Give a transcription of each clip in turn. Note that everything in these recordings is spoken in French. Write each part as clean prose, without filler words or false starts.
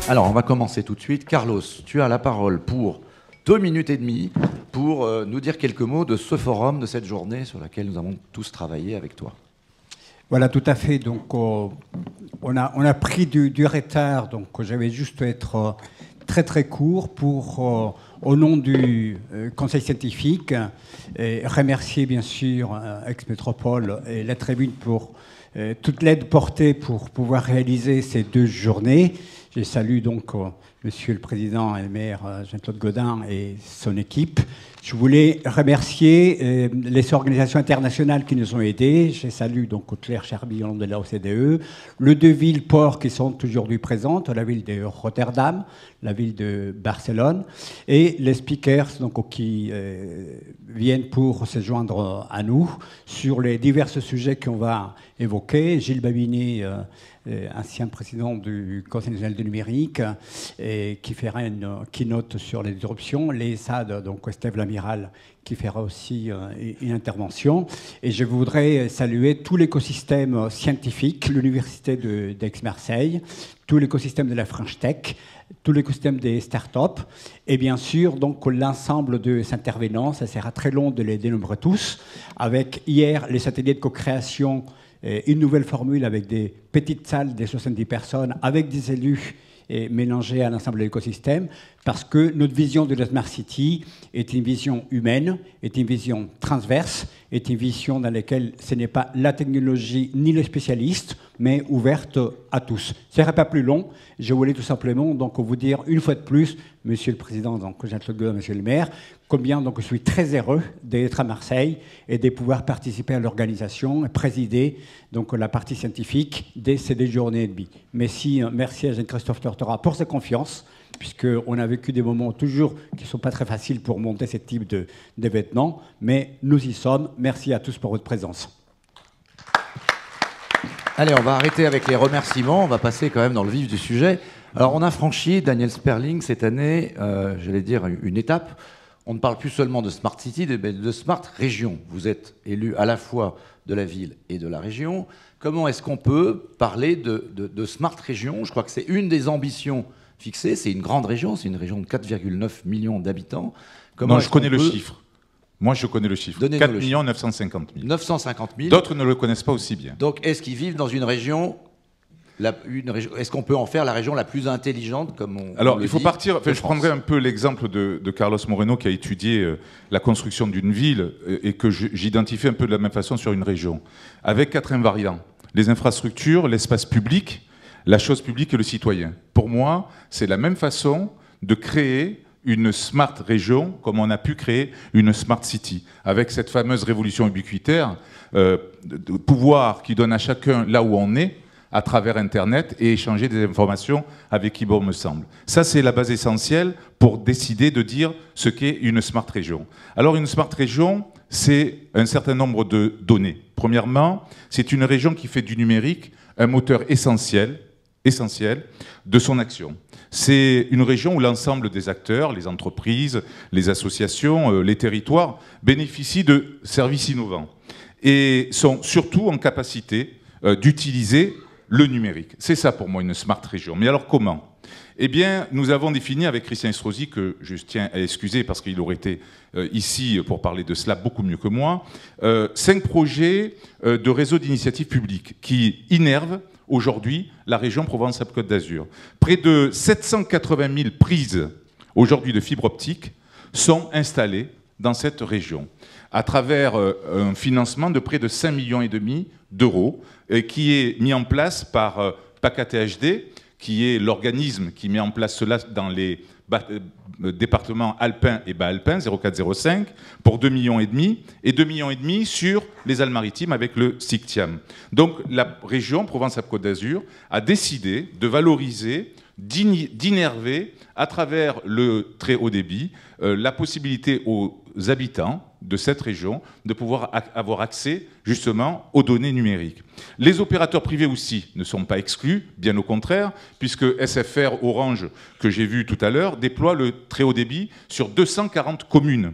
Alors, on va commencer tout de suite. Carlos, tu as la parole pour 2 minutes et demie pour nous dire quelques mots de ce forum, de cette journée sur laquelle nous avons tous travaillé avec toi. Voilà, tout à fait. Donc, on a pris du retard. Donc, j'avais juste être très très court pour, au nom du Conseil scientifique, remercier bien sûr Aix-Métropole et la Tribune pour toute l'aide portée pour pouvoir réaliser ces 2 journées. Je salue donc Monsieur le Président et le maire Jean-Claude Gaudin et son équipe. Je voulais remercier les organisations internationales qui nous ont aidés. Je salue donc Claire Charbillon de la OCDE, les 2 villes ports qui sont aujourd'hui présentes, la ville de Rotterdam, la ville de Barcelone, et les speakers donc, qui viennent pour se joindre à nous sur les divers sujets qu'on va évoquer. Gilles Babinet, ancien président du Conseil national du numérique, qui fera une keynote sur les disruptions, les SAD, donc Estève Lamiral, qui fera aussi une intervention. Et je voudrais saluer tout l'écosystème scientifique, l'université d'Aix-Marseille, tout l'écosystème de la French Tech, tout l'écosystème des startups, et bien sûr donc l'ensemble de ces intervenants. Ça sera très long de les dénombrer tous, avec hier les ateliers de co-création, une nouvelle formule avec des petites salles de 70 personnes, avec des élus et mélangés à l'ensemble de l'écosystème, parce que notre vision de la Smart City est une vision humaine, est une vision transverse, est une vision dans laquelle ce n'est pas la technologie ni les spécialistes, mais ouverte à tous. Ce ne sera pas plus long. Je voulais tout simplement donc vous dire une fois de plus, Monsieur le Président, donc Jean-Claude Gaudin, Monsieur le maire, combien donc je suis très heureux d'être à Marseille et de pouvoir participer à l'organisation et présider donc la partie scientifique de ces 2 journées et demie. Merci à Jean-Christophe Tortora pour sa confiance, puisqu'on a vécu des moments toujours qui ne sont pas très faciles pour monter ce type d'événements, mais nous y sommes. Merci à tous pour votre présence. Allez, on va arrêter avec les remerciements, on va passer quand même dans le vif du sujet. Alors, on a franchi, Daniel Sperling, cette année, j'allais dire, une étape. On ne parle plus seulement de Smart City, mais de Smart Région. Vous êtes élu à la fois de la ville et de la région. Comment est-ce qu'on peut parler de Smart Région? Je crois que c'est une des ambitions fixées. C'est une grande région, c'est une région de 4,9 millions d'habitants. Non, je connais le chiffre. Moi, je connais le chiffre. 4 950 000. 950 000. D'autres ne le connaissent pas aussi bien. Donc, est-ce qu'ils vivent dans une région... Est-ce qu'on peut en faire la région la plus intelligente, comme on Alors, le il faut dit, partir. Enfin, je prendrai un peu l'exemple de Carlos Moreno, qui a étudié la construction d'une ville et que j'identifie un peu de la même façon sur une région, avec 4 invariants: les infrastructures, l'espace public, la chose publique et le citoyen. Pour moi, c'est la même façon de créer une smart région comme on a pu créer une smart city, avec cette fameuse révolution ubiquitaire, de pouvoir qui donne à chacun là où on est, à travers Internet, et échanger des informations avec qui bon me semble. Ça, c'est la base essentielle pour décider de dire ce qu'est une smart région. Alors, une smart région, c'est un certain nombre de données. Premièrement, c'est une région qui fait du numérique un moteur essentiel de son action. C'est une région où l'ensemble des acteurs, les entreprises, les associations, les territoires, bénéficient de services innovants et sont surtout en capacité d'utiliser le numérique. C'est ça pour moi une smart région. Mais alors comment? Eh bien, nous avons défini avec Christian Estrosi, que je tiens à excuser parce qu'il aurait été ici pour parler de cela beaucoup mieux que moi, 5 projets de réseau d'initiatives publiques qui innervent aujourd'hui la région Provence-Alpes-Côte d'Azur. Près de 780 000 prises aujourd'hui de fibre optique sont installées dans cette région à travers un financement de près de 5,5 millions d'euros qui est mis en place par PACATHD, qui est l'organisme qui met en place cela dans les départements alpins et bas-alpins, 0405, pour 2,5 millions, et 2,5 millions sur les Alpes-Maritimes avec le SICTIAM. Donc la région Provence-Alpes-Côte d'Azur a décidé de valoriser, d'innerver à travers le très haut débit la possibilité aux habitants de cette région de pouvoir avoir accès justement aux données numériques. Les opérateurs privés aussi ne sont pas exclus, bien au contraire, puisque SFR Orange, que j'ai vu tout à l'heure, déploie le très haut débit sur 240 communes.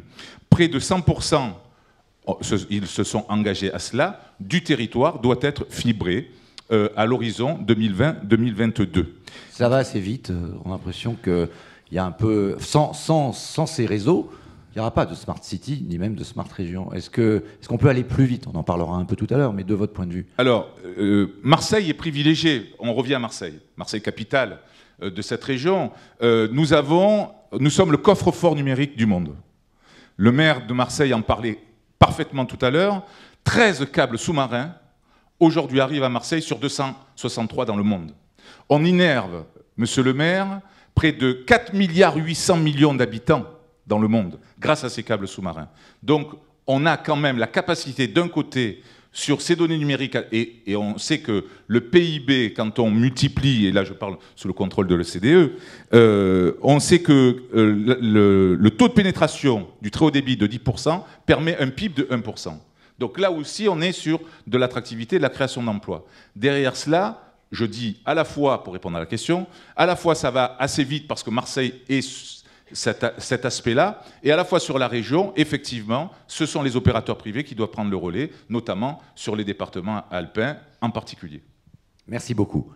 Près de 100%, ils se sont engagés à cela, du territoire doit être fibré à l'horizon 2020-2022. Ça va assez vite. On a l'impression qu'il y a un peu... Sans ces réseaux, il n'y aura pas de Smart City, ni même de Smart Région. Est-ce qu'on peut aller plus vite? On en parlera un peu tout à l'heure, mais de votre point de vue. Alors, Marseille est privilégiée. On revient à Marseille. Marseille, capitale de cette région. Nous sommes le coffre-fort numérique du monde. Le maire de Marseille en parlait parfaitement tout à l'heure. 13 câbles sous-marins, aujourd'hui, arrivent à Marseille sur 263 dans le monde. On innerve, monsieur le maire, près de 4,8 milliards d'habitants dans le monde, grâce à ces câbles sous-marins. Donc, on a quand même la capacité, d'un côté, sur ces données numériques, et on sait que le PIB, quand on multiplie, et là je parle sous le contrôle de l'OCDE, on sait que le taux de pénétration du très haut débit de 10% permet un PIB de 1%. Donc là aussi, on est sur de l'attractivité, de la création d'emplois. Derrière cela, je dis à la fois, pour répondre à la question, à la fois ça va assez vite parce que Marseille est cet aspect-là, et à la fois sur la région, effectivement, ce sont les opérateurs privés qui doivent prendre le relais, notamment sur les départements alpins en particulier. Merci beaucoup.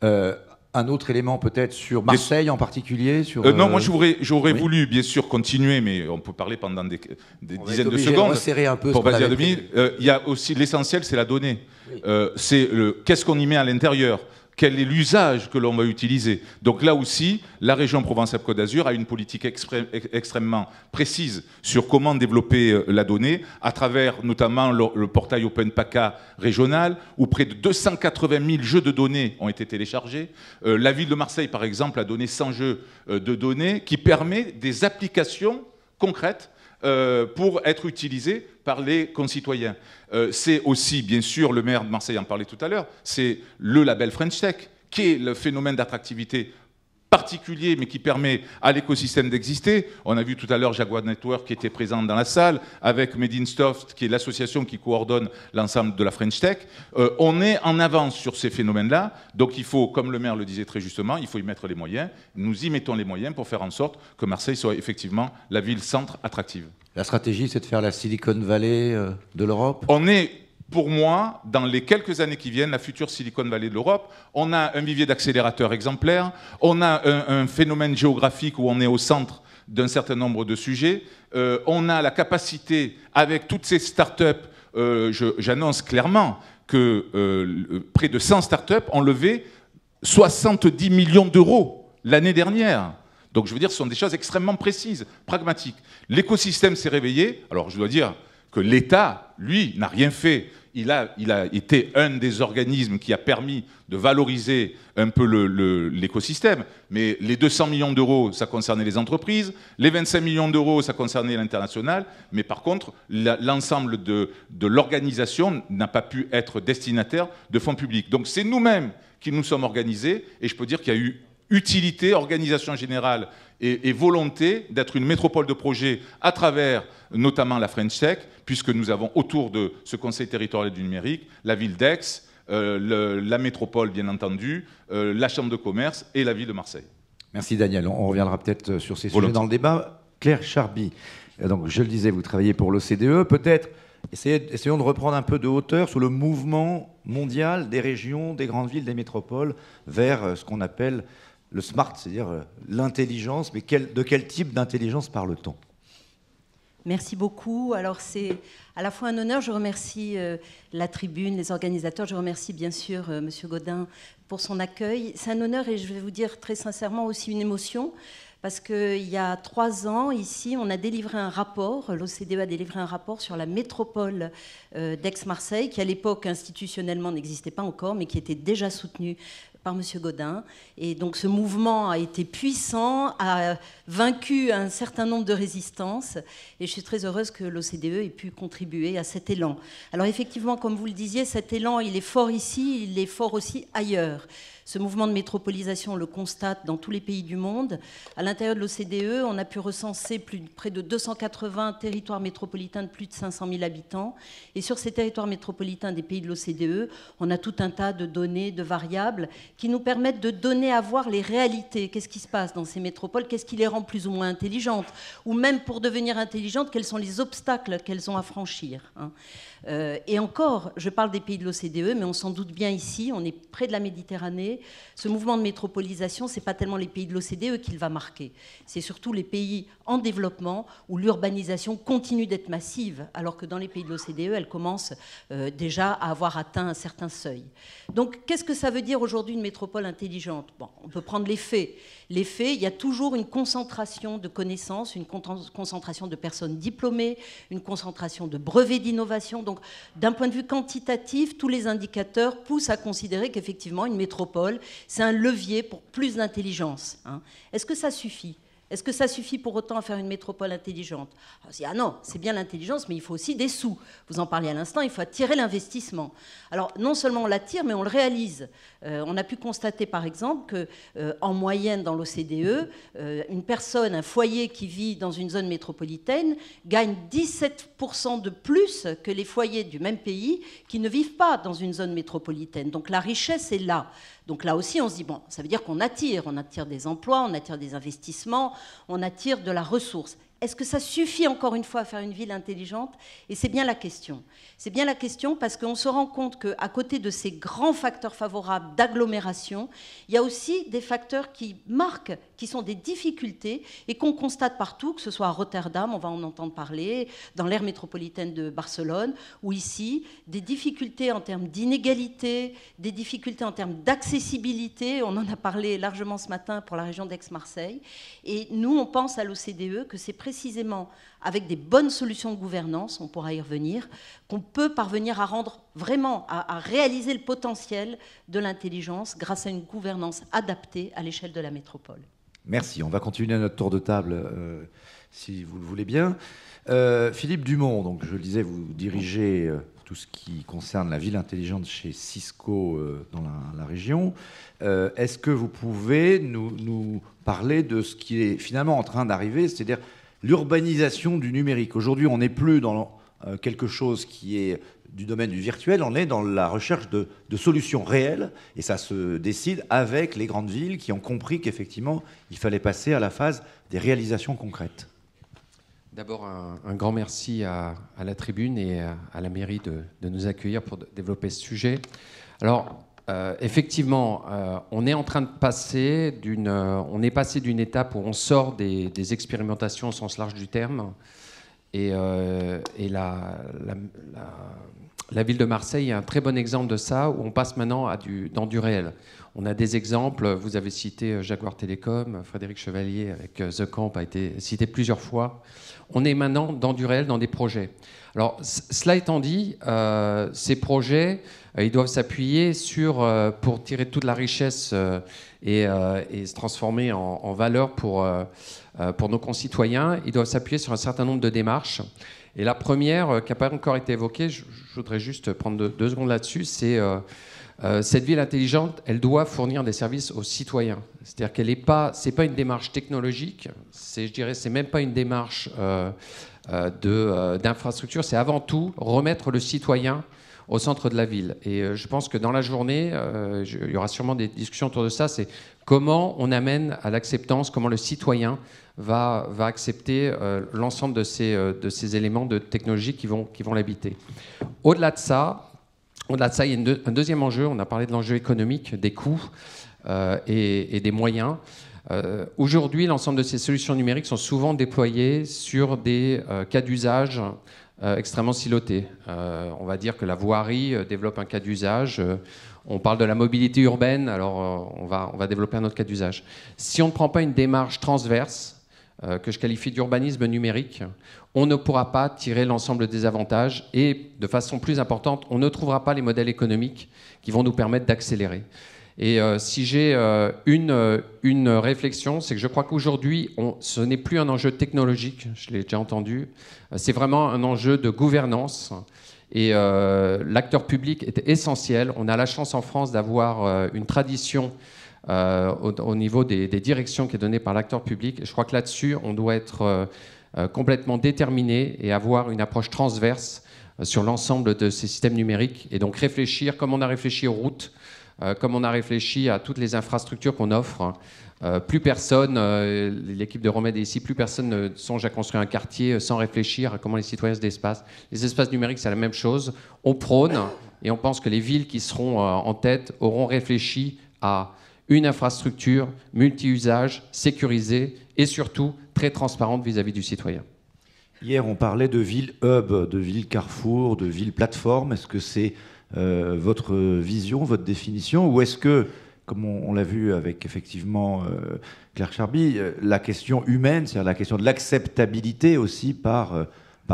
Un autre élément peut-être sur Marseille en particulier sur, non, moi j'aurais voulu bien sûr continuer, mais on peut parler pendant des dizaines de secondes. Un peu pour passer à 2000. Il y a aussi l'essentiel, c'est la donnée. Oui. C'est qu'est-ce qu'on y met à l'intérieur. Quel est l'usage que l'on va utiliser? Donc là aussi, la région Provence-Alpes-Côte d'Azur a une politique extrêmement précise sur comment développer la donnée, à travers notamment le portail OpenPACA régional, où près de 280 000 jeux de données ont été téléchargés. La ville de Marseille, par exemple, a donné 100 jeux de données qui permettent des applications concrètes pour être utilisés par les concitoyens. C'est aussi, bien sûr, le maire de Marseille en parlait tout à l'heure, c'est le label French Tech, qui est le phénomène d'attractivité particulier, mais qui permet à l'écosystème d'exister. On a vu tout à l'heure Jaguar Network qui était présente dans la salle, avec Made in Soft, qui est l'association qui coordonne l'ensemble de la French Tech. On est en avance sur ces phénomènes-là, donc il faut, comme le maire le disait très justement, il faut y mettre les moyens. Nous y mettons les moyens pour faire en sorte que Marseille soit effectivement la ville-centre attractive. La stratégie, c'est de faire la Silicon Valley de l'Europe? On est, pour moi, dans les quelques années qui viennent, la future Silicon Valley de l'Europe. On a un vivier d'accélérateurs exemplaires, on a un phénomène géographique où on est au centre d'un certain nombre de sujets, on a la capacité, avec toutes ces startups, j'annonce clairement que près de 100 startups ont levé 70 millions d'euros l'année dernière. Donc je veux dire, ce sont des choses extrêmement précises, pragmatiques. L'écosystème s'est réveillé. Alors je dois dire que l'État, lui, n'a rien fait. Il a été un des organismes qui a permis de valoriser un peu l'écosystème. Mais les 200 millions d'euros, ça concernait les entreprises. Les 25 millions d'euros, ça concernait l'international. Mais par contre, l'ensemble de l'organisation n'a pas pu être destinataire de fonds publics. Donc c'est nous-mêmes qui nous sommes organisés. Et je peux dire qu'il y a eu utilité, organisation générale et volonté d'être une métropole de projet à travers notamment la French Tech, puisque nous avons autour de ce Conseil territorial du numérique la ville d'Aix, la métropole bien entendu, la Chambre de commerce et la ville de Marseille. Merci Daniel, on reviendra peut-être sur ces sujets dans le débat. Claire Charby, donc je le disais, vous travaillez pour l'OCDE, peut-être essayons de reprendre un peu de hauteur sur le mouvement mondial des régions, des grandes villes, des métropoles vers ce qu'on appelle le smart, c'est-à-dire l'intelligence, mais de quel type d'intelligence parle-t-on? Merci beaucoup. Alors c'est à la fois un honneur, je remercie la tribune, les organisateurs, je remercie bien sûr Monsieur Gaudin pour son accueil. C'est un honneur et je vais vous dire très sincèrement aussi une émotion, parce qu'il y a 3 ans, ici, on a délivré un rapport, l'OCDE a délivré un rapport sur la métropole d'Aix-Marseille, qui à l'époque institutionnellement n'existait pas encore, mais qui était déjà soutenue par M. Gaudin. Et donc ce mouvement a été puissant, a vaincu un certain nombre de résistances. Et je suis très heureuse que l'OCDE ait pu contribuer à cet élan. Alors effectivement, comme vous le disiez, cet élan, il est fort ici, il est fort aussi ailleurs. Ce mouvement de métropolisation, on le constate dans tous les pays du monde. À l'intérieur de l'OCDE, on a pu recenser près de 280 territoires métropolitains de plus de 500 000 habitants. Et sur ces territoires métropolitains des pays de l'OCDE, on a tout un tas de données, de variables qui nous permettent de donner à voir les réalités. Qu'est-ce qui se passe dans ces métropoles? Qu'est-ce qui les rend plus ou moins intelligentes? Ou même pour devenir intelligentes, quels sont les obstacles qu'elles ont à franchir, hein? Et encore, je parle des pays de l'OCDE, mais on s'en doute bien ici, on est près de la Méditerranée. Ce mouvement de métropolisation, ce n'est pas tellement les pays de l'OCDE qui va marquer. C'est surtout les pays en développement où l'urbanisation continue d'être massive, alors que dans les pays de l'OCDE, elle commence déjà à avoir atteint un certain seuil. Donc, qu'est-ce que ça veut dire aujourd'hui une métropole intelligente? Bon, on peut prendre les faits. Les faits, il y a toujours une concentration de connaissances, une concentration de personnes diplômées, une concentration de brevets d'innovation. Donc, d'un point de vue quantitatif, tous les indicateurs poussent à considérer qu'effectivement, une métropole, c'est un levier pour plus d'intelligence, hein. Est-ce que ça suffit? Est-ce que ça suffit pour autant à faire une métropole intelligente? Ah non, c'est bien l'intelligence, mais il faut aussi des sous. Vous en parliez à l'instant, il faut attirer l'investissement. Alors, non seulement on l'attire, mais on le réalise. On a pu constater, par exemple, qu'en moyenne, dans l'OCDE, une personne, un foyer qui vit dans une zone métropolitaine gagne 17% de plus que les foyers du même pays qui ne vivent pas dans une zone métropolitaine. Donc, la richesse est là. Donc là aussi, on se dit, bon, ça veut dire qu'on attire des emplois, on attire des investissements, on attire de la ressource. Est-ce que ça suffit encore une fois à faire une ville intelligente? Et c'est bien la question. C'est bien la question parce qu'on se rend compte qu'à côté de ces grands facteurs favorables d'agglomération, il y a aussi des facteurs qui marquent, qui sont des difficultés et qu'on constate partout, que ce soit à Rotterdam, on va en entendre parler, dans l'aire métropolitaine de Barcelone, ou ici, des difficultés en termes d'inégalité, des difficultés en termes d'accessibilité. On en a parlé largement ce matin pour la région d'Aix-Marseille. Et nous, on pense à l'OCDE que c'est précisément avec des bonnes solutions de gouvernance, on pourra y revenir, qu'on peut parvenir à rendre vraiment, à réaliser le potentiel de l'intelligence grâce à une gouvernance adaptée à l'échelle de la métropole. Merci. On va continuer notre tour de table, si vous le voulez bien. Philippe Dumont, donc, je le disais, vous dirigez tout ce qui concerne la ville intelligente chez Cisco dans la région. Est-ce que vous pouvez nous parler de ce qui est finalement en train d'arriver, c'est-à-dire l'urbanisation du numérique? Aujourd'hui, on n'est plus dans quelque chose qui est du domaine du virtuel, on est dans la recherche de solutions réelles, et ça se décide avec les grandes villes qui ont compris qu'effectivement, il fallait passer à la phase des réalisations concrètes. D'abord, un grand merci à la Tribune et à la mairie de nous accueillir pour développer ce sujet. Alors, effectivement, on est en train de passer on est passé d'une étape où on sort des expérimentations au sens large du terme, et la ville de Marseille est un très bon exemple de ça, où on passe maintenant dans du réel. On a des exemples, vous avez cité Jaguar Télécom, Frédéric Chevalier avec The Camp a été cité plusieurs fois. On est maintenant dans du réel, dans des projets. Alors, cela étant dit, ces projets, ils doivent s'appuyer pour tirer toute la richesse et se transformer en valeur pour nos concitoyens, ils doivent s'appuyer sur un certain nombre de démarches. Et la première, qui n'a pas encore été évoquée, je voudrais juste prendre deux secondes là-dessus, c'est cette ville intelligente, elle doit fournir des services aux citoyens. C'est-à-dire qu'elle n'est pas, c'est pas une démarche technologique, je dirais, c'est même pas une démarche d'infrastructure, c'est avant tout remettre le citoyen au centre de la ville. Et je pense que dans la journée, il y aura sûrement des discussions autour de ça, c'est comment on amène à l'acceptance, comment le citoyen va accepter l'ensemble de ces éléments de technologie qui vont l'habiter. Au-delà de ça, il y a un deuxième enjeu. On a parlé de l'enjeu économique, des coûts et des moyens. Aujourd'hui, l'ensemble de ces solutions numériques sont souvent déployées sur des cas d'usage extrêmement silotés. On va dire que la voirie développe un cas d'usage. On parle de la mobilité urbaine, alors on va développer un autre cas d'usage. Si on ne prend pas une démarche transverse, que je qualifie d'urbanisme numérique, on ne pourra pas tirer l'ensemble des avantages et, de façon plus importante, on ne trouvera pas les modèles économiques qui vont nous permettre d'accélérer. Et si j'ai une réflexion, c'est que je crois qu'aujourd'hui, ce n'est plus un enjeu technologique, je l'ai déjà entendu, c'est vraiment un enjeu de gouvernance. Et l'acteur public est essentiel. On a la chance en France d'avoir une tradition au niveau des directions qui est donnée par l'acteur public. Et je crois que là-dessus, on doit être complètement déterminé et avoir une approche transverse sur l'ensemble de ces systèmes numériques. Et donc réfléchir, comme on a réfléchi aux routes, comme on a réfléchi à toutes les infrastructures qu'on offre. Plus personne, l'équipe de Remède est ici, plus personne ne songe à construire un quartier sans réfléchir à comment les citoyens se déplacent. Les espaces numériques, c'est la même chose. On prône et on pense que les villes qui seront en tête auront réfléchi à une infrastructure multi-usage, sécurisée et surtout très transparente vis-à-vis du citoyen. Hier, on parlait de ville hub, de ville carrefour, de ville plateforme. Est-ce que c'est votre vision, votre définition, ou est-ce que, comme on l'a vu avec effectivement Claire Charby, la question humaine, c'est-à-dire la question de l'acceptabilité aussi par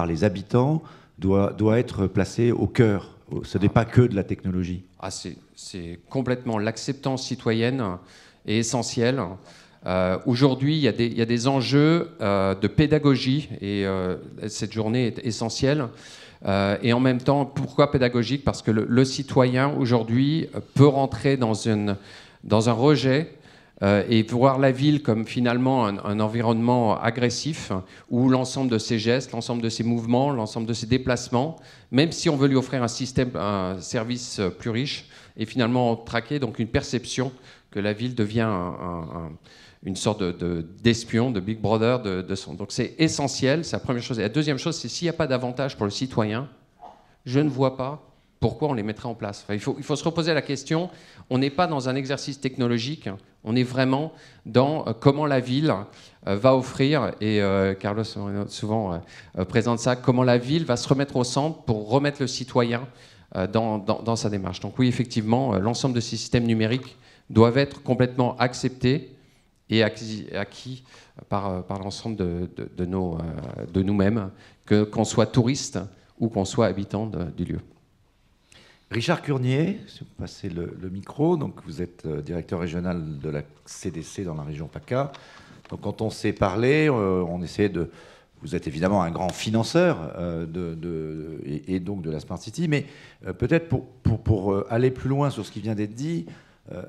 les habitants, doit être placée au cœur? Ce n'est pas que de la technologie. C'est complètement l'acceptance citoyenne est essentielle. Aujourd'hui, il y a des enjeux de pédagogie et cette journée est essentielle. Et en même temps, pourquoi pédagogique? Parce que le citoyen, aujourd'hui, peut rentrer dans un rejet et voir la ville comme finalement un environnement agressif où l'ensemble de ses gestes, l'ensemble de ses mouvements, l'ensemble de ses déplacements, même si on veut lui offrir un service plus riche, est finalement traqué, donc une perception que la ville devient une sorte d'espion, de Big Brother de son. Donc c'est essentiel, c'est la première chose. Et la deuxième chose, c'est s'il n'y a pas d'avantage pour le citoyen, je ne vois pas pourquoi on les mettrait en place. Enfin, il faut se reposer la question. On n'est pas dans un exercice technologique, on est vraiment dans comment la ville va offrir, et Carlos souvent présente ça, comment la ville va se remettre au centre pour remettre le citoyen dans sa démarche. Donc oui, effectivement, l'ensemble de ces systèmes numériques doivent être complètement acceptés et acquis par l'ensemble de nous-mêmes, qu'on soit touriste ou qu'on soit habitant du lieu. Richard Curnier, si vous passez le micro, donc vous êtes directeur régional de la CDC dans la région PACA. Donc quand on s'est parlé, on essayait de... Vous êtes évidemment un grand financeur et donc de la Smart City, mais peut-être pour aller plus loin sur ce qui vient d'être dit,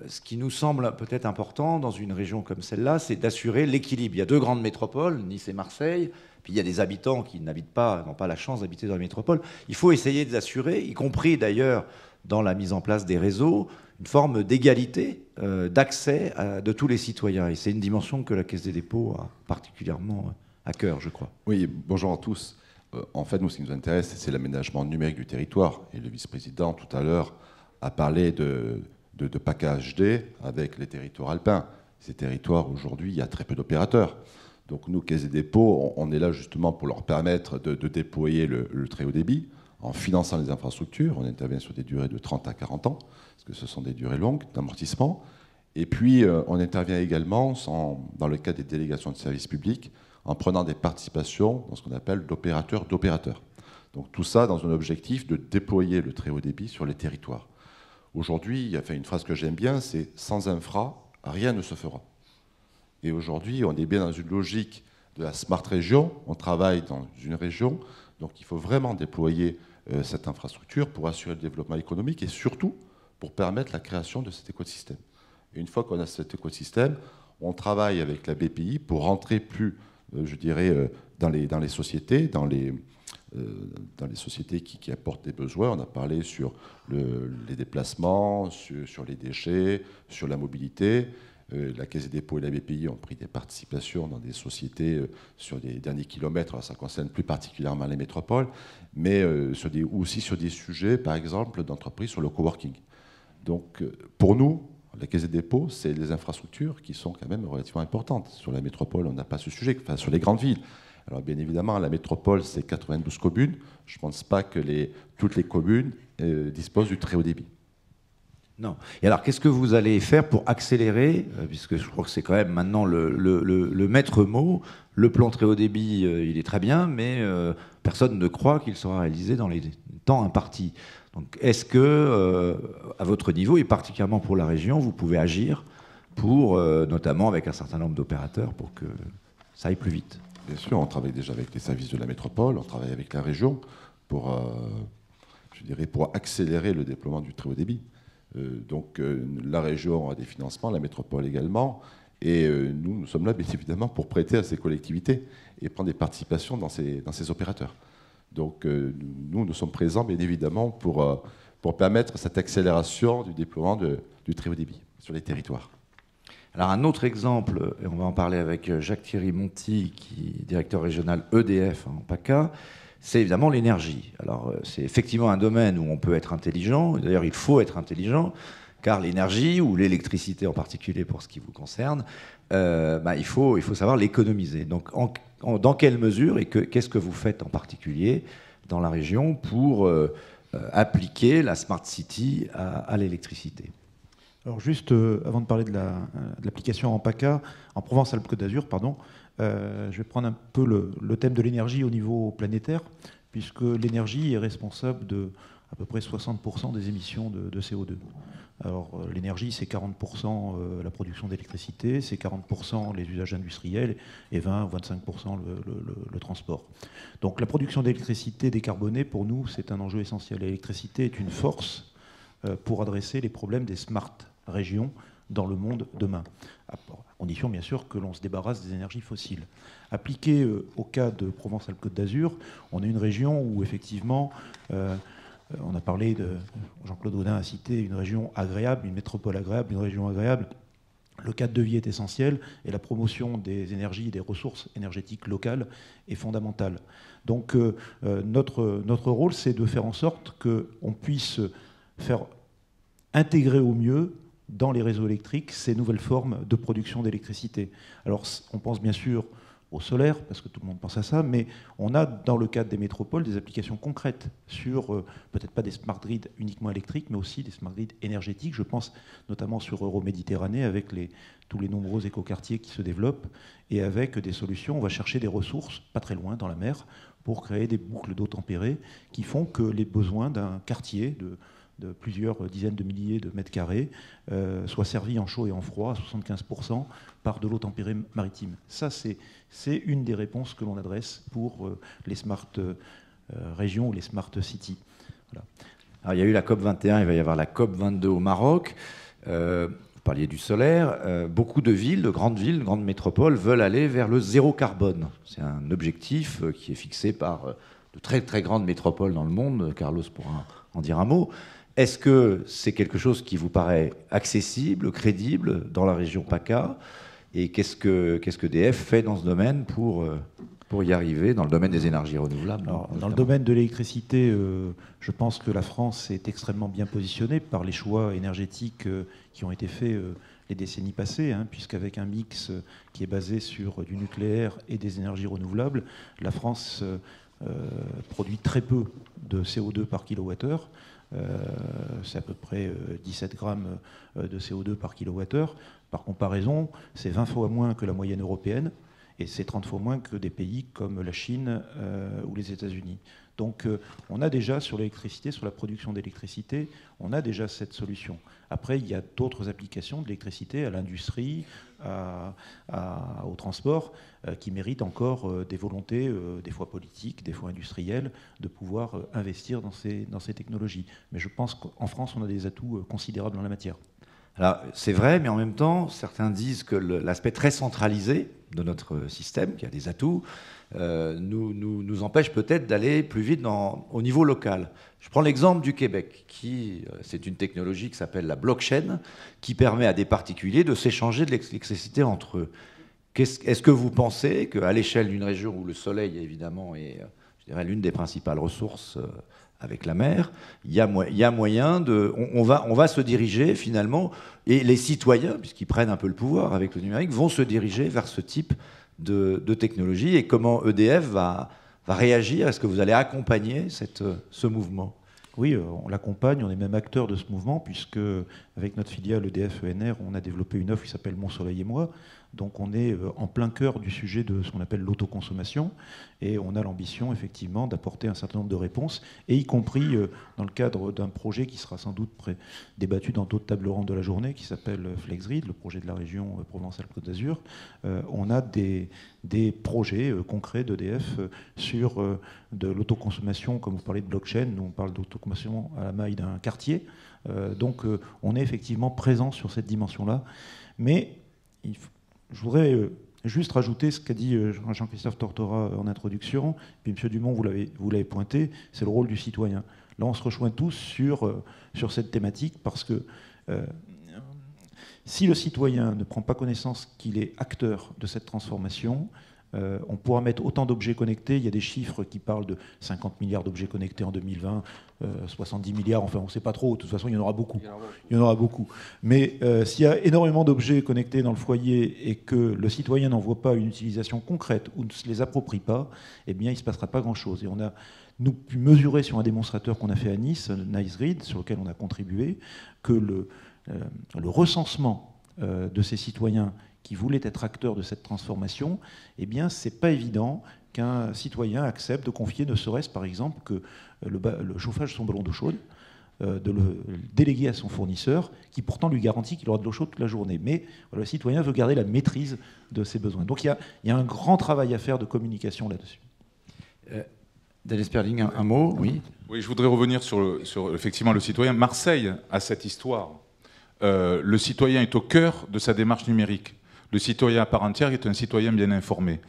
ce qui nous semble peut-être important dans une région comme celle-là, c'est d'assurer l'équilibre. Il y a deux grandes métropoles, Nice et Marseille, puis il y a des habitants qui n'ont pas la chance d'habiter dans les métropoles. Il faut essayer d'assurer, y compris d'ailleurs dans la mise en place des réseaux, une forme d'égalité d'accès de tous les citoyens. Et c'est une dimension que la Caisse des dépôts a particulièrement à cœur, je crois. Oui, bonjour à tous. En fait, nous, ce qui nous intéresse, c'est l'aménagement numérique du territoire. Et le vice-président, tout à l'heure, a parlé de PACA HD avec les territoires alpins. Ces territoires, aujourd'hui, il y a très peu d'opérateurs. Donc nous, Caisse des dépôts, on est là justement pour leur permettre de déployer le très haut débit en finançant les infrastructures. On intervient sur des durées de 30 à 40 ans, parce que ce sont des durées longues d'amortissement. Et puis, on intervient également dans le cadre des délégations de services publics en prenant des participations dans ce qu'on appelle d'opérateurs d'opérateurs. Donc tout ça dans un objectif de déployer le très haut débit sur les territoires. Aujourd'hui, il y a une phrase que j'aime bien, c'est « sans infra, rien ne se fera ». Et aujourd'hui, on est bien dans une logique de la Smart Région, on travaille dans une région, donc il faut vraiment déployer cette infrastructure pour assurer le développement économique et surtout pour permettre la création de cet écosystème. Et une fois qu'on a cet écosystème, on travaille avec la BPI pour rentrer plus, je dirais, dans les sociétés, dans les sociétés qui apportent des besoins. On a parlé sur les déplacements, sur les déchets, sur la mobilité. La Caisse des dépôts et la BPI ont pris des participations dans des sociétés sur des derniers kilomètres. Alors ça concerne plus particulièrement les métropoles, mais aussi sur des sujets, par exemple, d'entreprise sur le coworking. Donc, pour nous, la Caisse des dépôts, c'est les infrastructures qui sont quand même relativement importantes. Sur la métropole, on n'a pas ce sujet, enfin sur les grandes villes. Alors bien évidemment, la métropole, c'est 92 communes. Je ne pense pas que toutes les communes disposent du très haut débit. Non. Et alors, qu'est-ce que vous allez faire pour accélérer, puisque je crois que c'est quand même maintenant le maître mot, le plan très haut débit, il est très bien, mais personne ne croit qu'il sera réalisé dans les temps impartis. Donc, est-ce que, à votre niveau, et particulièrement pour la région, vous pouvez agir pour, notamment avec un certain nombre d'opérateurs, pour que ça aille plus vite? Bien sûr, on travaille déjà avec les services de la métropole, on travaille avec la région pour accélérer le déploiement du très haut débit. Donc la région a des financements, la métropole également, et nous sommes là bien évidemment pour prêter à ces collectivités et prendre des participations dans ces opérateurs. Donc nous sommes présents bien évidemment pour pour permettre cette accélération du déploiement du très haut débit sur les territoires. Alors un autre exemple, et on va en parler avec Jacques-Thierry Monti, qui est directeur régional EDF en PACA, c'est évidemment l'énergie. Alors c'est effectivement un domaine où on peut être intelligent, d'ailleurs il faut être intelligent, car l'énergie, ou l'électricité en particulier pour ce qui vous concerne, il faut savoir l'économiser. Donc dans quelle mesure et qu'est-ce que vous faites en particulier dans la région pour appliquer la Smart City à l'électricité? Alors juste avant de parler de l'application en PACA, en Provence-Alpes-Côte d'Azur, pardon, je vais prendre un peu le thème de l'énergie au niveau planétaire, puisque l'énergie est responsable de à peu près 60% des émissions de CO2. Alors l'énergie, c'est 40% la production d'électricité, c'est 40% les usages industriels et 20 ou 25% le transport. Donc la production d'électricité décarbonée, pour nous, c'est un enjeu essentiel. L'électricité est une force pour adresser les problèmes des smart régions dans le monde demain, à condition bien sûr que l'on se débarrasse des énergies fossiles. Appliqué au cas de Provence-Alpes-Côte d'Azur, on est une région où effectivement, on a parlé Jean-Claude Gaudin a cité une région agréable, une métropole agréable, une région agréable. Le cadre de vie est essentiel et la promotion des énergies et des ressources énergétiques locales est fondamentale. Donc notre rôle, c'est de faire en sorte qu'on puisse faire intégrer au mieux dans les réseaux électriques ces nouvelles formes de production d'électricité. Alors on pense bien sûr au solaire, parce que tout le monde pense à ça, mais on a dans le cadre des métropoles des applications concrètes sur peut-être pas des smart grids uniquement électriques, mais aussi des smart grids énergétiques. Je pense notamment sur Euroméditerranée avec tous les nombreux écoquartiers qui se développent et avec des solutions. On va chercher des ressources pas très loin dans la mer pour créer des boucles d'eau tempérée qui font que les besoins d'un quartier de plusieurs dizaines de milliers de mètres carrés, soit servi en chaud et en froid à 75% par de l'eau tempérée maritime. Ça, c'est une des réponses que l'on adresse pour les smart régions ou les smart cities. Voilà. Alors, il y a eu la COP21, il va y avoir la COP22 au Maroc. Vous parliez du solaire. Beaucoup de villes, de grandes métropoles, veulent aller vers le zéro carbone. C'est un objectif qui est fixé par de très très grandes métropoles dans le monde. Carlos pourra en dire un mot. Est-ce que c'est quelque chose qui vous paraît accessible, crédible dans la région PACA? Et qu'est-ce que EDF fait dans ce domaine pour y arriver, dans le domaine des énergies renouvelables? Alors, dans le domaine de l'électricité, je pense que la France est extrêmement bien positionnée par les choix énergétiques qui ont été faits les décennies passées, puisqu'avec un mix qui est basé sur du nucléaire et des énergies renouvelables, la France produit très peu de CO2 par kilowattheure. C'est à peu près 17 grammes de CO2 par kilowattheure. Par comparaison, c'est 20 fois moins que la moyenne européenne et c'est 30 fois moins que des pays comme la Chine ou les États-Unis. Donc on a déjà sur l'électricité, sur la production d'électricité, on a déjà cette solution. Après, il y a d'autres applications de l'électricité à l'industrie, au transport, qui méritent encore des volontés, des fois politiques, des fois industrielles, de pouvoir investir dans ces technologies. Mais je pense qu'en France, on a des atouts considérables en la matière. Alors, c'est vrai, mais en même temps, certains disent que l'aspect très centralisé de notre système, qui a des atouts, nous empêche peut-être d'aller plus vite au niveau local. Je prends l'exemple du Québec, c'est une technologie qui s'appelle la blockchain, qui permet à des particuliers de s'échanger de l'électricité entre eux. Est-ce que vous pensez qu'à l'échelle d'une région où le soleil, évidemment, est, je dirais, l'une des principales ressources avec la mer, il y a moyen de... On va se diriger, finalement, et les citoyens, puisqu'ils prennent un peu le pouvoir avec le numérique, vont se diriger vers ce type de technologie. Et comment EDF va réagir? Est-ce que vous allez accompagner ce mouvement? Oui, on l'accompagne, on est même acteur de ce mouvement, puisque avec notre filiale EDF ENR, on a développé une offre qui s'appelle Mon Soleil et moi. Donc on est en plein cœur du sujet de ce qu'on appelle l'autoconsommation, et on a l'ambition effectivement d'apporter un certain nombre de réponses, et y compris dans le cadre d'un projet qui sera sans doute débattu dans d'autres tables rondes de la journée, qui s'appelle FlexGrid, le projet de la région Provence-Alpes-Côte d'Azur. On a des projets concrets d'EDF sur de l'autoconsommation, comme vous parlez de blockchain, nous on parle d'autoconsommation à la maille d'un quartier. Donc on est effectivement présent sur cette dimension-là, mais je voudrais juste rajouter ce qu'a dit Jean-Christophe Tortora en introduction, puis M. Dumont, vous l'avez pointé, c'est le rôle du citoyen. là on se rejoint tous sur cette thématique, parce que si le citoyen ne prend pas connaissance qu'il est acteur de cette transformation, on pourra mettre autant d'objets connectés. Il y a des chiffres qui parlent de 50 milliards d'objets connectés en 2020, 70 milliards, enfin on ne sait pas trop, de toute façon il y en aura beaucoup. Il y en aura beaucoup. Mais s'il y a énormément d'objets connectés dans le foyer et que le citoyen n'en voit pas une utilisation concrète ou ne se les approprie pas, eh bien il ne se passera pas grand-chose. Et on a nous pu mesurer sur un démonstrateur qu'on a fait à Nice, NiceGrid, sur lequel on a contribué, que le recensement de ces citoyens qui voulaient être acteurs de cette transformation, eh bien, c'est pas évident qu'un citoyen accepte de confier, ne serait-ce par exemple que le chauffage de son ballon d'eau chaude, de le déléguer à son fournisseur, qui pourtant lui garantit qu'il aura de l'eau chaude toute la journée. Mais voilà, le citoyen veut garder la maîtrise de ses besoins. Donc il y a un grand travail à faire de communication là-dessus. Daniel Sperling, un mot, oui. Oui, je voudrais revenir sur effectivement le citoyen. Marseille a cette histoire. Le citoyen est au cœur de sa démarche numérique. Le citoyen à part entière est un citoyen bien informé.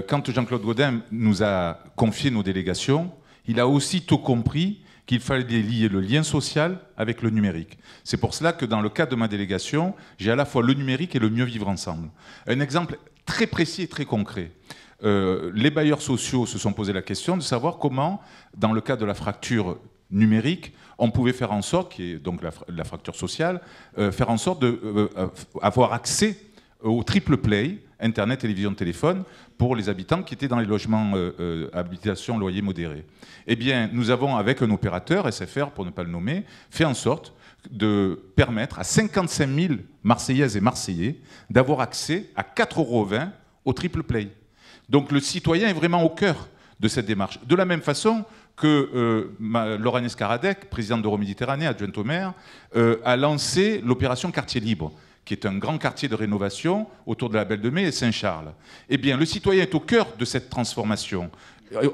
Quand Jean-Claude Gaudin nous a confié nos délégations, il a aussitôt compris qu'il fallait lier le lien social avec le numérique. C'est pour cela que dans le cadre de ma délégation, j'ai à la fois le numérique et le mieux vivre ensemble. Un exemple très précis et très concret. Les bailleurs sociaux se sont posé la question de savoir comment, dans le cadre de la fracture numérique, on pouvait faire en sorte, qui est donc la fracture sociale, faire en sorte d'avoir accès au triple play, Internet, télévision, téléphone, pour les habitants qui étaient dans les logements habitation, loyer modéré. Eh bien, nous avons, avec un opérateur, SFR pour ne pas le nommer, fait en sorte de permettre à 55 000 Marseillaises et Marseillais d'avoir accès à 4,20 € au triple play. Donc le citoyen est vraiment au cœur de cette démarche. De la même façon que Lorraine Escaradec, présidente d'Euroméditerranée, adjointe au maire, a lancé l'opération Quartier Libre, qui est un grand quartier de rénovation autour de la Belle de Mai et Saint-Charles. Eh bien, le citoyen est au cœur de cette transformation.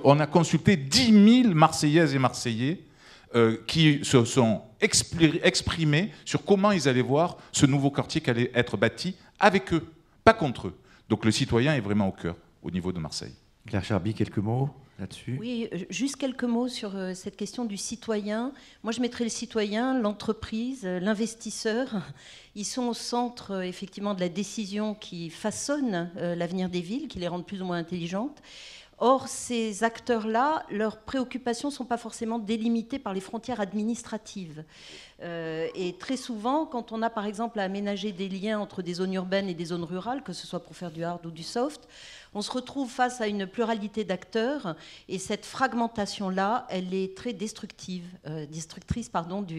On a consulté 10 000 Marseillaises et Marseillais qui se sont exprimés sur comment ils allaient voir ce nouveau quartier qui allait être bâti avec eux, pas contre eux. Donc le citoyen est vraiment au cœur, au niveau de Marseille. Claire Charby, quelques mots là-dessus? Oui, juste quelques mots sur cette question du citoyen. Moi, je mettrais le citoyen, l'entreprise, l'investisseur. Ils sont au centre, effectivement, de la décision qui façonne l'avenir des villes, qui les rendent plus ou moins intelligentes. Or, ces acteurs-là, leurs préoccupations ne sont pas forcément délimitées par les frontières administratives. Et très souvent, quand on a par exemple à aménager des liens entre des zones urbaines et des zones rurales, que ce soit pour faire du hard ou du soft, on se retrouve face à une pluralité d'acteurs, et cette fragmentation-là, elle est très destructrice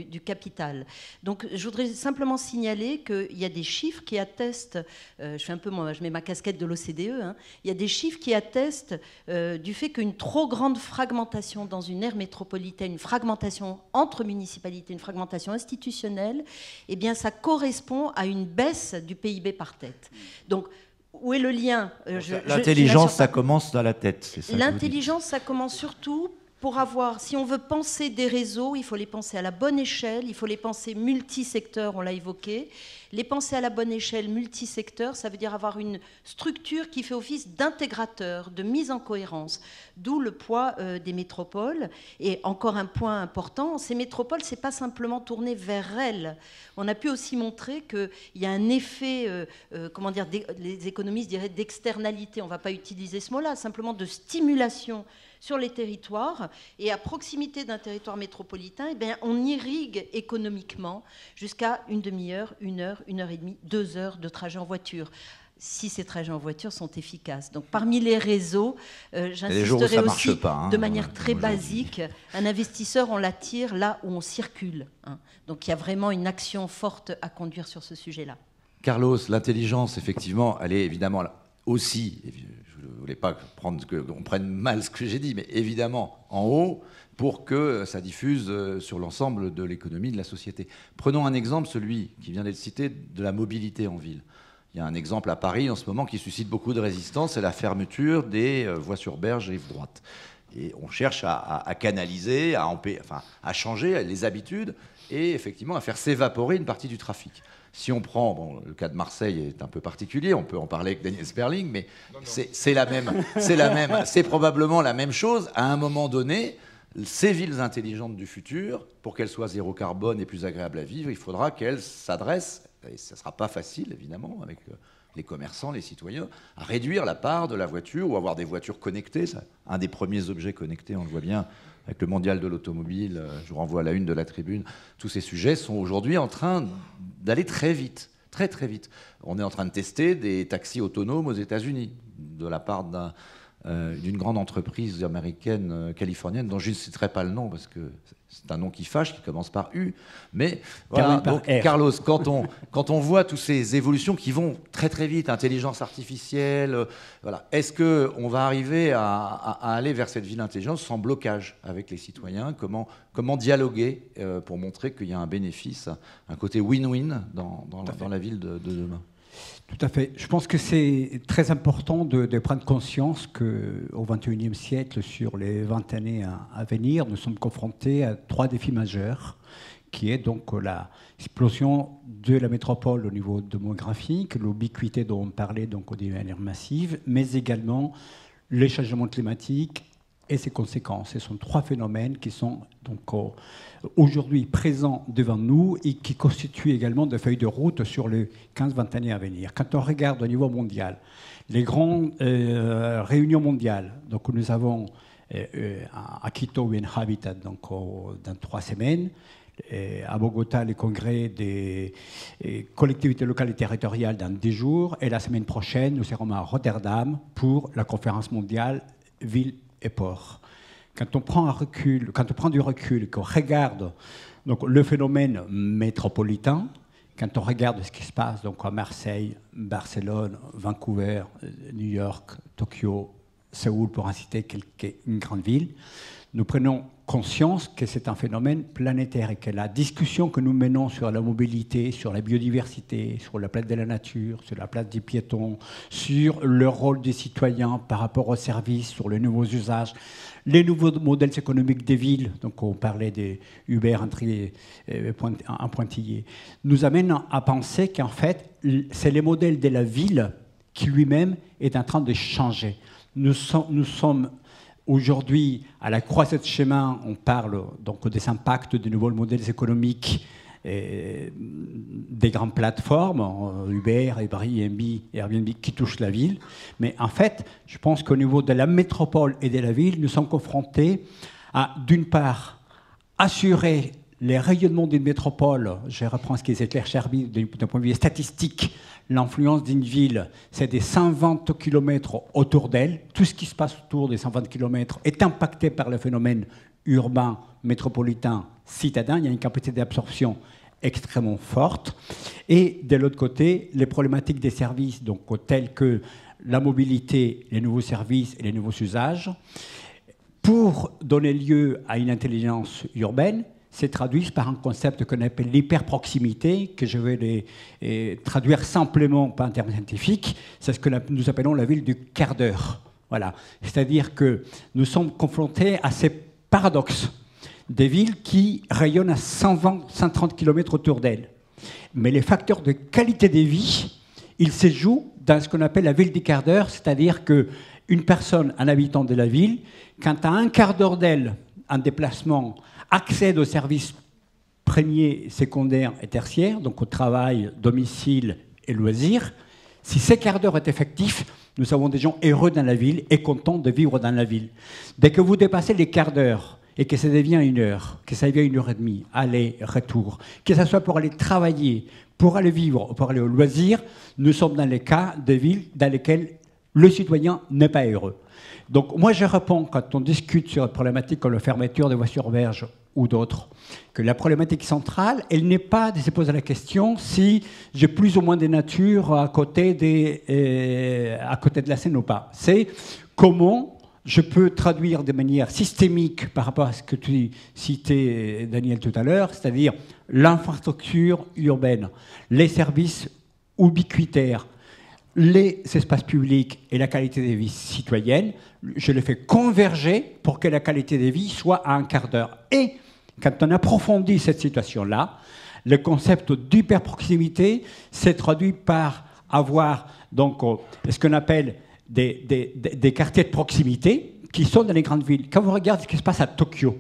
du capital. Donc je voudrais simplement signaler qu'il y a des chiffres qui attestent, je mets ma casquette de l'OCDE, hein, il y a des chiffres qui attestent du fait qu'une trop grande fragmentation dans une aire métropolitaine, une fragmentation entre municipalités, une fragmentation institutionnelle, eh bien ça correspond à une baisse du PIB par tête. Donc, où est le lien? L'intelligence, ça commence dans la tête. L'intelligence, ça commence surtout pour avoir, si on veut penser des réseaux, il faut les penser à la bonne échelle, il faut les penser multisecteurs, on l'a évoqué. Les penser à la bonne échelle multisecteur, ça veut dire avoir une structure qui fait office d'intégrateur, de mise en cohérence, d'où le poids des métropoles. Et encore un point important, ces métropoles, c'est pas simplement tourné vers elles. On a pu aussi montrer qu'il y a un effet, les économistes diraient d'externalité, on ne va pas utiliser ce mot-là, simplement de stimulation sur les territoires, et à proximité d'un territoire métropolitain, eh bien, on irrigue économiquement jusqu'à une demi-heure, 1 heure, 1 heure et demie, 2 heures de trajet en voiture, si ces trajets en voiture sont efficaces. Donc parmi les réseaux, j'insisterai aussi de manière très basique, un investisseur, on l'attire là où on circule. Hein. Donc il y a vraiment une action forte à conduire sur ce sujet-là. Carlos, l'intelligence, effectivement, elle est évidemment aussi... Je ne voulais pas qu'on prenne mal ce que j'ai dit, mais évidemment en haut, pour que ça diffuse sur l'ensemble de l'économie, de la société. Prenons un exemple, celui qui vient d'être cité, de la mobilité en ville. Il y a un exemple à Paris en ce moment qui suscite beaucoup de résistance, c'est la fermeture des voies sur berge rive droite. Et on cherche à canaliser, à changer les habitudes et effectivement à faire s'évaporer une partie du trafic. Si on prend, le cas de Marseille est un peu particulier, on peut en parler avec Daniel Sperling, mais c'est probablement la même chose. À un moment donné, Ces villes intelligentes du futur, pour qu'elles soient zéro carbone et plus agréables à vivre, il faudra qu'elles s'adressent, et ce ne sera pas facile évidemment, avec les commerçants, les citoyens, à réduire la part de la voiture ou avoir des voitures connectées. C'est un des premiers objets connectés, on le voit bien, avec le mondial de l'automobile. Je vous renvoie à la une de la Tribune. Tous ces sujets sont aujourd'hui en train d'aller très vite, très très vite. On est en train de tester des taxis autonomes aux États-Unis, de la part d'une grande entreprise américaine, californienne, dont je ne citerai pas le nom parce que c'est un nom qui fâche, qui commence par U. Mais voilà, donc, Carlos, quand on voit toutes ces évolutions qui vont très très vite, intelligence artificielle, voilà, est-ce qu'on va arriver à aller vers cette ville intelligente sans blocage avec les citoyens? Comment dialoguer pour montrer qu'il y a un bénéfice, un côté win-win dans la ville de demain? Tout à fait. Je pense que c'est très important de prendre conscience qu'au XXIe siècle, sur les 20 années à venir, nous sommes confrontés à 3 défis majeurs, qui est donc l'explosion de la métropole au niveau démographique, l'ubiquité dont on parlait donc au niveau massive, mais également les changements climatiques et ses conséquences. Ce sont 3 phénomènes qui sont donc aujourd'hui présents devant nous et qui constituent également des feuilles de route sur les 15-20 années à venir. Quand on regarde au niveau mondial, les grandes réunions mondiales, donc nous avons à Quito Wind Habitat donc, dans 3 semaines, à Bogota, les congrès des collectivités locales et territoriales dans 10 jours, et la semaine prochaine, nous serons à Rotterdam pour la conférence mondiale Ville et Port. Quand on prend du recul, qu'on regarde donc, le phénomène métropolitain, quand on regarde ce qui se passe donc, à Marseille, Barcelone, Vancouver, New York, Tokyo, Séoul, pour en citer une grande ville, nous prenons conscience que c'est un phénomène planétaire et que la discussion que nous menons sur la mobilité, sur la biodiversité, sur la place de la nature, sur la place des piétons, sur le rôle des citoyens par rapport aux services, sur les nouveaux usages, les nouveaux modèles économiques des villes, donc on parlait des Uber en pointillé, nous amène à penser qu'en fait, c'est le modèle de la ville qui lui-même est en train de changer. Nous sommes aujourd'hui, à la croisée de chemin, on parle donc des impacts des nouveaux modèles économiques des grandes plateformes, Uber, Airbnb, qui touchent la ville. Mais en fait, je pense qu'au niveau de la métropole et de la ville, nous sommes confrontés à, d'une part, assurer les rayonnements d'une métropole. Je reprends ce qui est Claire Cherby d'un point de vue statistique. L'influence d'une ville, c'est des 120 km autour d'elle. Tout ce qui se passe autour des 120 km est impacté par le phénomène urbain, métropolitain, citadin. Il y a une capacité d'absorption extrêmement forte. Et de l'autre côté, les problématiques des services, donc telles que la mobilité, les nouveaux services et les nouveaux usages, pour donner lieu à une intelligence urbaine, se traduisent par un concept qu'on appelle l'hyperproximité, que je vais traduire simplement par un terme scientifique. C'est ce que nous appelons la ville du quart d'heure. Voilà. C'est-à-dire que nous sommes confrontés à ces paradoxes des villes qui rayonnent à 120, 130 km autour d'elles. Mais les facteurs de qualité de vie, ils se jouent dans ce qu'on appelle la ville du quart d'heure, c'est-à-dire qu'une personne, un habitant de la ville, quand à un quart d'heure d'elle, en déplacement, accède aux services premiers, secondaires et tertiaires, donc au travail, domicile et loisirs, si ces quarts d'heure est effectif, nous avons des gens heureux dans la ville et contents de vivre dans la ville. Dès que vous dépassez les quarts d'heure et que ça devient 1 heure, que ça devient 1h30, aller, retour, que ce soit pour aller travailler, pour aller vivre ou pour aller au loisir, nous sommes dans les cas de villes dans lesquelles le citoyen n'est pas heureux. Donc moi je réponds, quand on discute sur une problématique comme la fermeture des voies sur berge ou d'autres, que la problématique centrale, elle n'est pas de se poser la question si j'ai plus ou moins de nature à côté de la Seine ou pas. C'est comment je peux traduire de manière systémique par rapport à ce que tu citais, Daniel, tout à l'heure, c'est-à-dire l'infrastructure urbaine, les services ubiquitaires, les espaces publics et la qualité de vie citoyenne, je les fais converger pour que la qualité de vie soit à un quart d'heure. Et quand on approfondit cette situation-là, le concept d'hyperproximité s'est traduit par avoir donc, ce qu'on appelle des quartiers de proximité qui sont dans les grandes villes. Quand vous regardez ce qui se passe à Tokyo,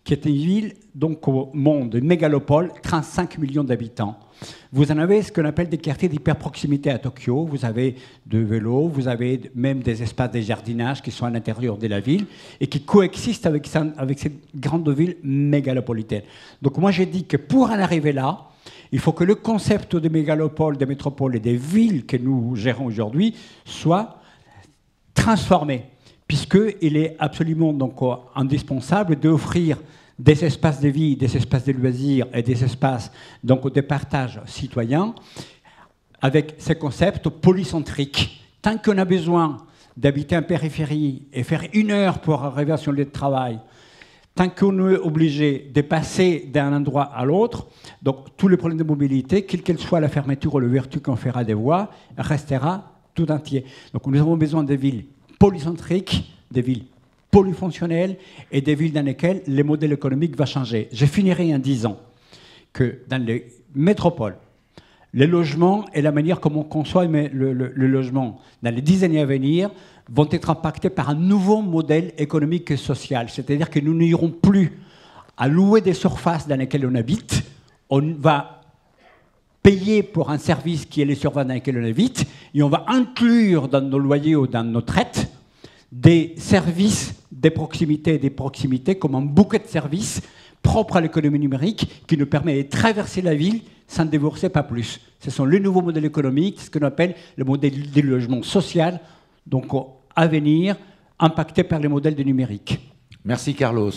qui est une ville donc au monde, une mégalopole, 35 millions d'habitants. Vous en avez ce qu'on appelle des quartiers d'hyperproximité à Tokyo. Vous avez de vélos, vous avez même des espaces de jardinage qui sont à l'intérieur de la ville et qui coexistent avec cette grande ville mégalopolitaine. Donc moi j'ai dit que pour en arriver là, il faut que le concept de mégalopole, de métropole et des villes que nous gérons aujourd'hui soit transformé, puisqu'il est absolument donc indispensable d'offrir des espaces de vie, des espaces de loisirs et des espaces donc, de partage citoyen avec ces concepts polycentriques. Tant qu'on a besoin d'habiter en périphérie et faire 1 heure pour arriver à son lieu de travail, tant qu'on est obligé de passer d'un endroit à l'autre, donc tous les problèmes de mobilité, quelle qu'elle soit la fermeture ou l'ouverture qu'on fera des voies, restera tout entier. Donc nous avons besoin de villes polycentriques, des villes polyfonctionnelles et des villes dans lesquelles le modèle économique va changer. Je finirai en disant que dans les métropoles, les logements et la manière comme on conçoit le logement dans les 10 années à venir vont être impactés par un nouveau modèle économique et social. C'est-à-dire que nous n'irons plus à louer des surfaces dans lesquelles on habite, on va payer pour un service qui est les surfaces dans lesquelles on habite, et on va inclure dans nos loyers ou dans nos traites des services des proximités comme un bouquet de services propre à l'économie numérique qui nous permet de traverser la ville sans débourser pas plus. Ce sont les nouveaux modèles économiques, ce qu'on appelle le modèle du logement social, donc à venir, impacté par les modèles du numérique. Merci Carlos.